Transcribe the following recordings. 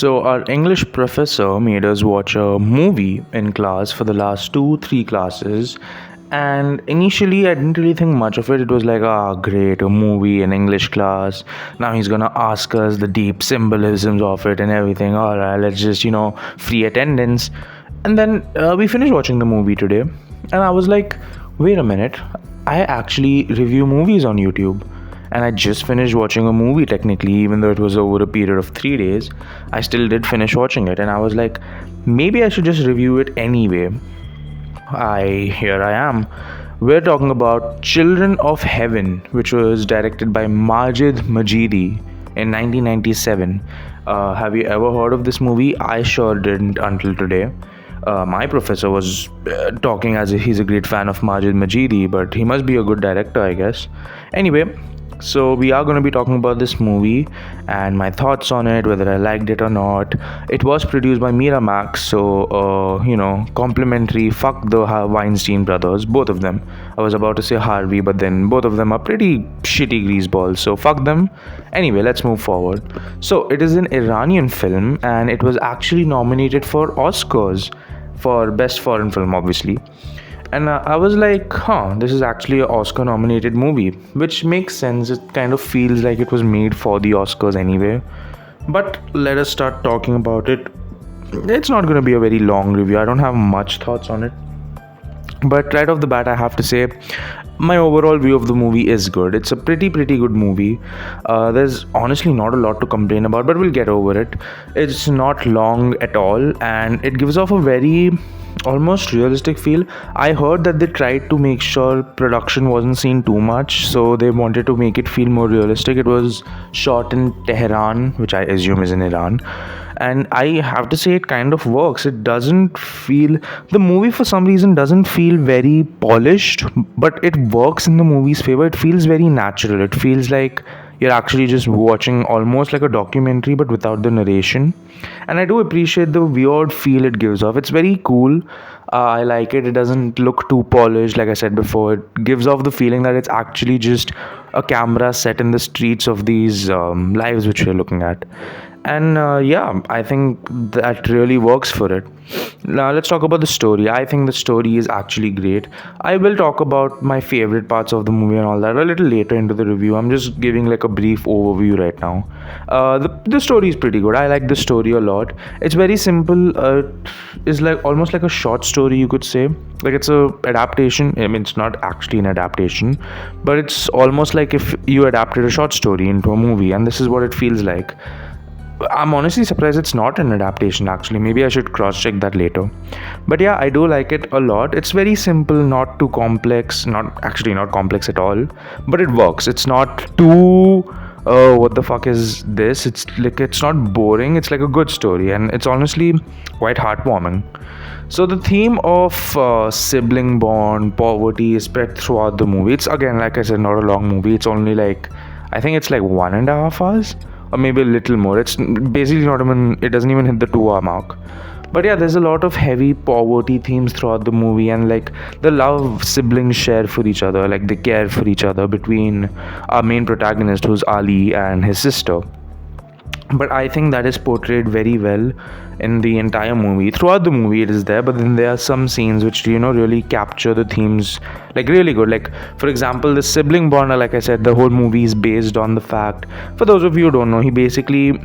So, our English professor made us watch a movie in class for the last two, three classes. And initially, I didn't really think much of it. It was like, ah, great, a movie in English class. Now he's gonna ask us the deep symbolisms of it and everything. All right, let's just, free attendance. And then we finished watching the movie today. And I was like, wait a minute, I actually review movies on YouTube, and I just finished watching a movie technically, even though it was over a period of 3 days. I still did finish watching it, and I was like, maybe I should just review it anyway. Here I am. We're talking about Children of Heaven, which was directed by Majid Majidi in 1997. Have you ever heard of this movie? I sure didn't until today. My professor was talking as if he's a great fan of Majid Majidi, but he must be a good director, I guess. Anyway, so we are going to be talking about this movie and my thoughts on it, whether I liked it or not. It was produced by Miramax, so complimentary. Fuck the Weinstein brothers, both of them. I was about to say Harvey, but then both of them are pretty shitty greaseballs, so fuck them. Anyway, let's move forward. So it is an Iranian film, and it was actually nominated for Oscars for best foreign film, obviously. And I was like, this is actually an Oscar nominated movie, which makes sense. It kind of feels like it was made for the Oscars anyway. But let us start talking about it. It's not going to be a very long review. I don't have much thoughts on it. But right off the bat, I have to say, my overall view of the movie is good. It's a pretty good movie. There's honestly not a lot to complain about, but we'll get over it. It's not long at all, and it gives off a very almost realistic feel. I heard that they tried to make sure production wasn't seen too much, so they wanted to make it feel more realistic. It was shot in Tehran, which I assume is in Iran, and I have to say it kind of works. It doesn't feel, the movie for some reason doesn't feel very polished, but it works in the movie's favor. It feels very natural. It feels like you're actually just watching almost like a documentary but without the narration. And I do appreciate the weird feel it gives off. It's very cool. I like it. It doesn't look too polished, like I said before. It gives off the feeling that it's actually just a camera set in the streets of these lives which we're looking at. And I think that really works for it. Now let's talk about the story. I think the story is actually great. I will talk about my favorite parts of the movie and all that a little later into the review. I'm just giving like a brief overview right now. The story is pretty good. I like the story a lot. It's very simple. It's like almost like a short story, you could say. Like it's a adaptation. I mean, it's not actually an adaptation, but it's almost like if you adapted a short story into a movie, and this is what it feels like. I'm honestly surprised it's not an adaptation actually. Maybe I should cross check that later. But yeah, I do like it a lot. It's very simple, not too complex, not complex at all, but it works. It's not too what the fuck is this? It's like it's not boring. It's like a good story, and it's honestly quite heartwarming. So the theme of sibling bond, poverty is spread throughout the movie. It's again, like I said, not a long movie. It's only like, I think it's like 1.5 hours or maybe a little more. It's basically not even, it doesn't even hit the 2 hour mark. But yeah, there's a lot of heavy poverty themes throughout the movie, and like the love siblings share for each other, like they care for each other between our main protagonist, who's Ali, and his sister. But I think that is portrayed very well in the entire movie. Throughout the movie it is there, but then there are some scenes which really capture the themes like really good. Like for example, the sibling bond, like I said, the whole movie is based on the fact, for those of you who don't know, he basically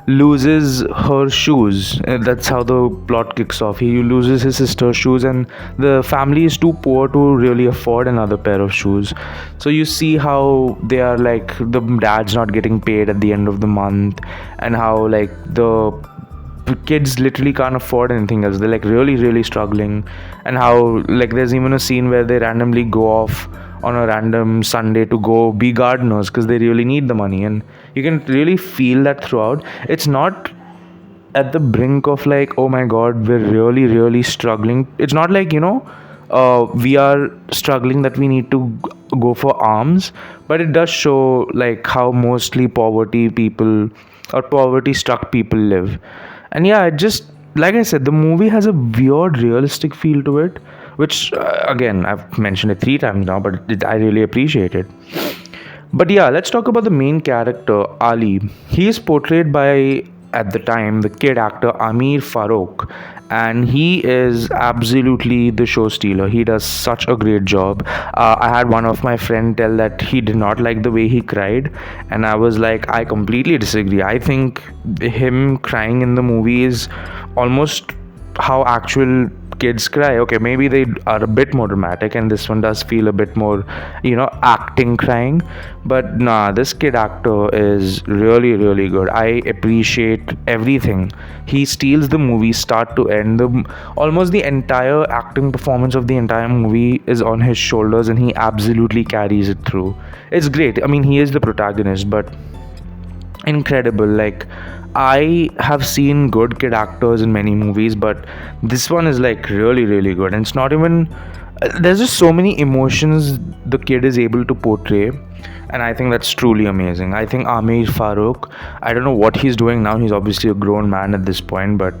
loses her shoes. That's how the plot kicks off. He loses his sister's shoes, and the family is too poor to really afford another pair of shoes. So you see how they are like, the dad's not getting paid at the end of the month, and how like the kids literally can't afford anything else. They're like really struggling, and how like there's even a scene where they randomly go off on a random Sunday to go be gardeners because they really need the money, and you can really feel that throughout. It's not at the brink of like, oh my god, we're really struggling. It's not like we are struggling that we need to go for alms, but it does show like how mostly poverty people or poverty struck people live. And yeah, it just, like I said, the movie has a weird realistic feel to it, which again, I've mentioned it 3 times now, but I really appreciate it. But yeah, let's talk about the main character, Ali. He is portrayed by at the time, the kid actor Amir Farouk, and he is absolutely the show stealer. He does such a great job. I had one of my friend tell that he did not like the way he cried, and I was like, I completely disagree. I think him crying in the movie is almost how actual kids cry. Okay, maybe they are a bit more dramatic, and this one does feel a bit more, acting crying. But nah, this kid actor is really, really good. I appreciate everything. He steals the movie start to end. Almost the entire acting performance of the entire movie is on his shoulders, and he absolutely carries it through. It's great. I mean, he is the protagonist, but incredible. Like, I have seen good kid actors in many movies, but this one is like really, really good. And it's not even, there's just so many emotions the kid is able to portray, and I think that's truly amazing. I think Amir Farouk, I don't know what he's doing now. He's obviously a grown man at this point, but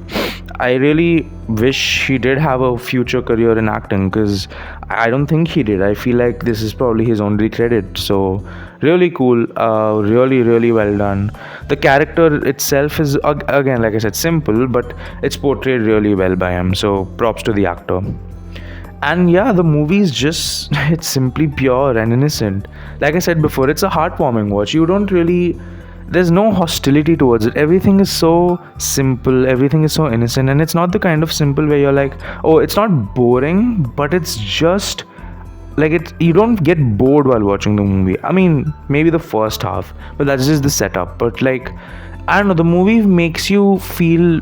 I really wish he did have a future career in acting, because I don't think he did. I feel like this is probably his only credit. So really cool, really, really well done. The character itself is, again, like I said, simple, but it's portrayed really well by him. So props to the actor. And yeah, the movie is just, it's simply pure and innocent. Like I said before, it's a heartwarming watch. You don't really, there's no hostility towards it. Everything is so simple, everything is so innocent, and it's not the kind of simple where you're like, oh, it's not boring, but it's just like, it's, you don't get bored while watching the movie. I mean, maybe the first half, but that's just the setup. But like, I don't know, the movie makes you feel,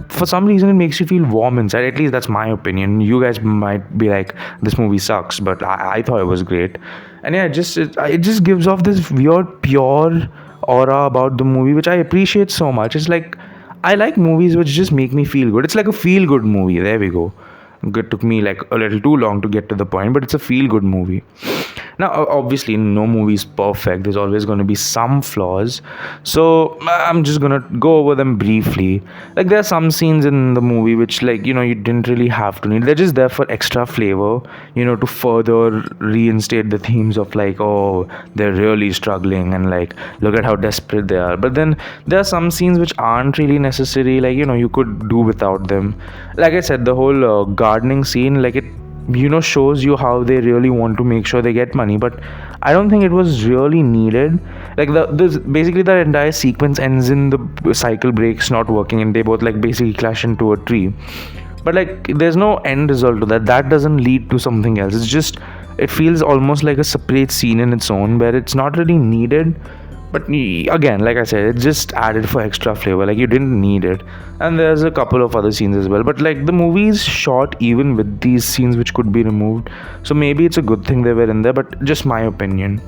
for some reason, it makes you feel warm inside. At least that's my opinion. You guys might be like, this movie sucks, but I thought it was great. And yeah, it just gives off this weird pure aura about the movie, which I appreciate so much. It's like, I like movies which just make me feel good. It's like a feel good movie. There we go. It took me like a little too long to get to the point, but it's a feel good movie. Now, obviously, no movie is perfect. There's always going to be some flaws. So I'm just going to go over them briefly. Like, there are some scenes in the movie which, like, you didn't really have to need. They're just there for extra flavor, to further reinstate the themes of, like, oh, they're really struggling, and like, look at how desperate they are. But then there are some scenes which aren't really necessary. Like, you could do without them. Like I said, the whole gardening scene, like, it shows you how they really want to make sure they get money, but I don't think it was really needed. Like, basically the entire sequence ends in the cycle breaks not working, and they both like basically clash into a tree. But like, there's no end result to that doesn't lead to something else. It's just, it feels almost like a separate scene in its own, where it's not really needed. But again, like I said, it just added for extra flavor. Like, you didn't need it. And there's a couple of other scenes as well. But like, the movie is short even with these scenes which could be removed. So maybe it's a good thing they were in there, but just my opinion.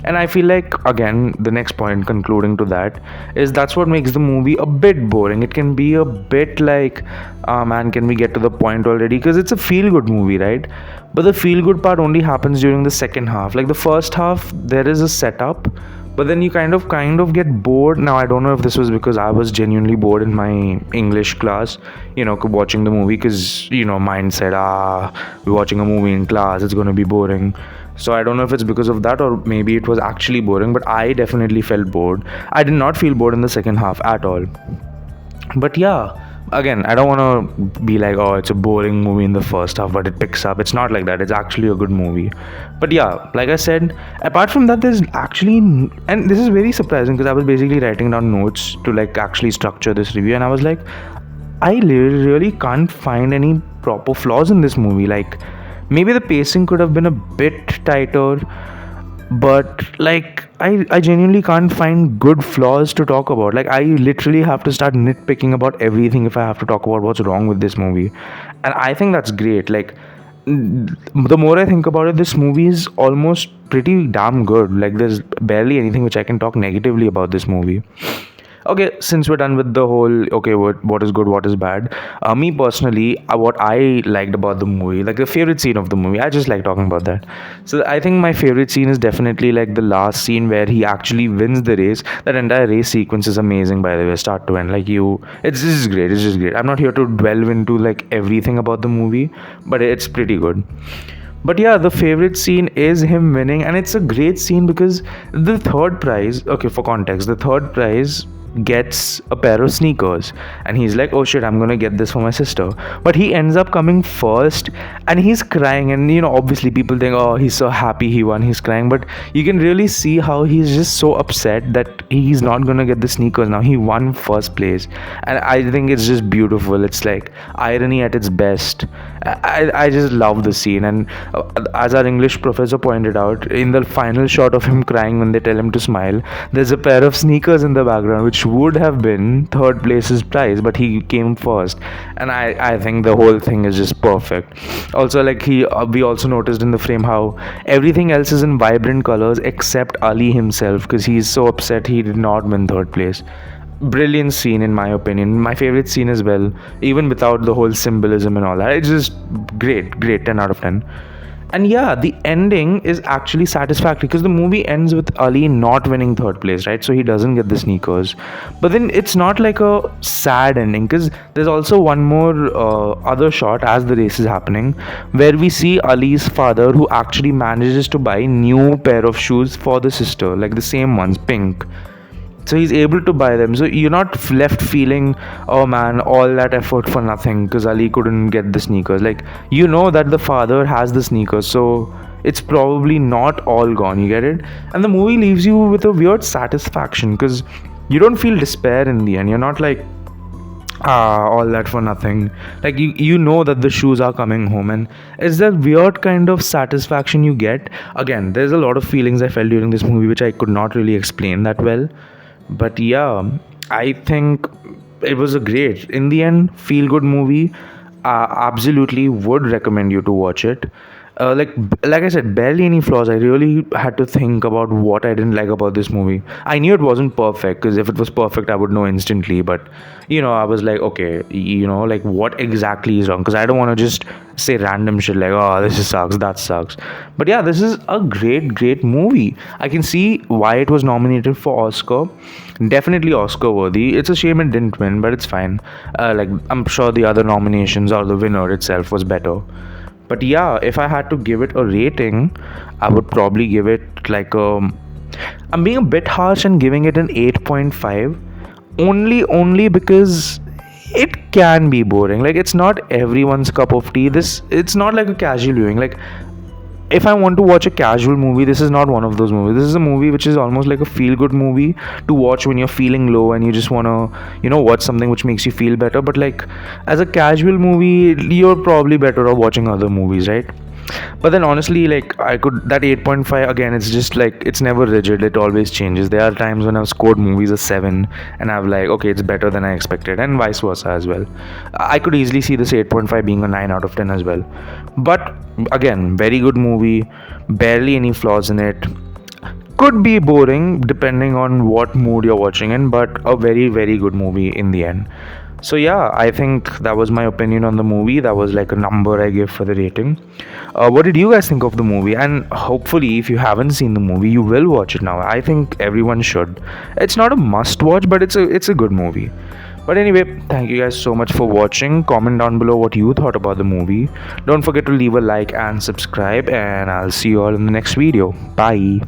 And I feel like, again, the next point concluding to that is, that's what makes the movie a bit boring. It can be a bit like, man, can we get to the point already? Because it's a feel good movie, right? But the feel good part only happens during the second half. Like, the first half, there is a setup, but then you kind of get bored. Now, I don't know if this was because I was genuinely bored in my English class, watching the movie, because mind said, we're watching a movie in class, it's going to be boring. So I don't know if it's because of that, or maybe it was actually boring, but I definitely felt bored. I did not feel bored in the second half at all. But yeah, again, I don't want to be like, oh, it's a boring movie in the first half, but it picks up. It's not like that. It's actually a good movie. But yeah, like I said, apart from that, there's actually, and this is very surprising, because I was basically writing down notes to like actually structure this review, and I was like, I really can't find any proper flaws in this movie. Like, maybe the pacing could have been a bit tighter, but like, I genuinely can't find good flaws to talk about. Like, I literally have to start nitpicking about everything if I have to talk about what's wrong with this movie. And I think that's great. Like, the more I think about it, this movie is almost pretty damn good. Like, there's barely anything which I can talk negatively about this movie. Okay, since we're done with the whole, okay, what is good, what is bad, me personally, what I liked about the movie, like the favorite scene of the movie, I just like talking about that. So I think my favorite scene is definitely like the last scene where he actually wins the race. That entire race sequence is amazing, by the way, start to end. Like, it's just great. It's just great. I'm not here to delve into like everything about the movie, but it's pretty good. But yeah, the favorite scene is him winning, and it's a great scene because the third prize, okay, for context, the third prize gets a pair of sneakers, and he's like, oh shit, I'm gonna get this for my sister. But he ends up coming first, and he's crying, and obviously people think, oh, he's so happy he won, he's crying, but you can really see how he's just so upset that he's not gonna get the sneakers now. He won first place, and I think it's just beautiful. It's like irony at its best. I just love the scene. And as our English professor pointed out, in the final shot of him crying when they tell him to smile, there's a pair of sneakers in the background, which would have been third place's prize, but he came first. And I think the whole thing is just perfect. Also, like we also noticed in the frame how everything else is in vibrant colors except Ali himself, because he's so upset he did not win third place. Brilliant scene, in my opinion. My favorite scene as well, even without the whole symbolism and all that. It's just great, 10 out of 10. And yeah, the ending is actually satisfactory, because the movie ends with Ali not winning third place, right? So he doesn't get the sneakers. But then it's not like a sad ending, because there's also one more other shot as the race is happening, where we see Ali's father, who actually manages to buy new pair of shoes for the sister, like the same ones, pink. So he's able to buy them. So you're not left feeling, oh man, all that effort for nothing because Ali couldn't get the sneakers. Like, that the father has the sneakers, so it's probably not all gone. You get it? And the movie leaves you with a weird satisfaction, because you don't feel despair in the end. You're not like, all that for nothing. Like, you know that the shoes are coming home, and it's that weird kind of satisfaction you get. Again, there's a lot of feelings I felt during this movie which I could not really explain that well. But yeah, I think it was a great, in the end, feel good movie. Absolutely would recommend you to watch it. Like I said, barely any flaws. I really had to think about what I didn't like about this movie. I knew it wasn't perfect, because if it was perfect I would know instantly. But I was like, okay, like what exactly is wrong, because I don't want to just say random shit like, oh, this just sucks, that sucks. But yeah, this is a great movie. I can see why it was nominated for Oscar. Definitely Oscar worthy. It's a shame it didn't win, but it's fine. Like, I'm sure the other nominations or the winner itself was better. But yeah, if I had to give it a rating, I would probably give it like I'm being a bit harsh and giving it an 8.5. Only because it can be boring. Like, it's not everyone's cup of tea. It's not like a casual viewing. Like, if I want to watch a casual movie, this is not one of those movies. This is a movie which is almost like a feel-good movie to watch when you're feeling low and you just want to, watch something which makes you feel better. But like, as a casual movie, you're probably better off watching other movies, right? But then honestly, like, I could, that 8.5, again, it's just like, it's never rigid, it always changes. There are times when I've scored movies a 7 and I've like, okay, it's better than I expected, and vice versa as well. I could easily see this 8.5 being a 9 out of 10 as well. But again, very good movie, barely any flaws in it. Could be boring depending on what mood you're watching in, but a very good movie in the end. So yeah, I think that was my opinion on the movie. That was like a number I gave for the rating. What did you guys think of the movie? And hopefully, if you haven't seen the movie, you will watch it now. I think everyone should. It's not a must watch, but it's a good movie. But anyway, thank you guys so much for watching. Comment down below what you thought about the movie. Don't forget to leave a like and subscribe, and I'll see you all in the next video. Bye.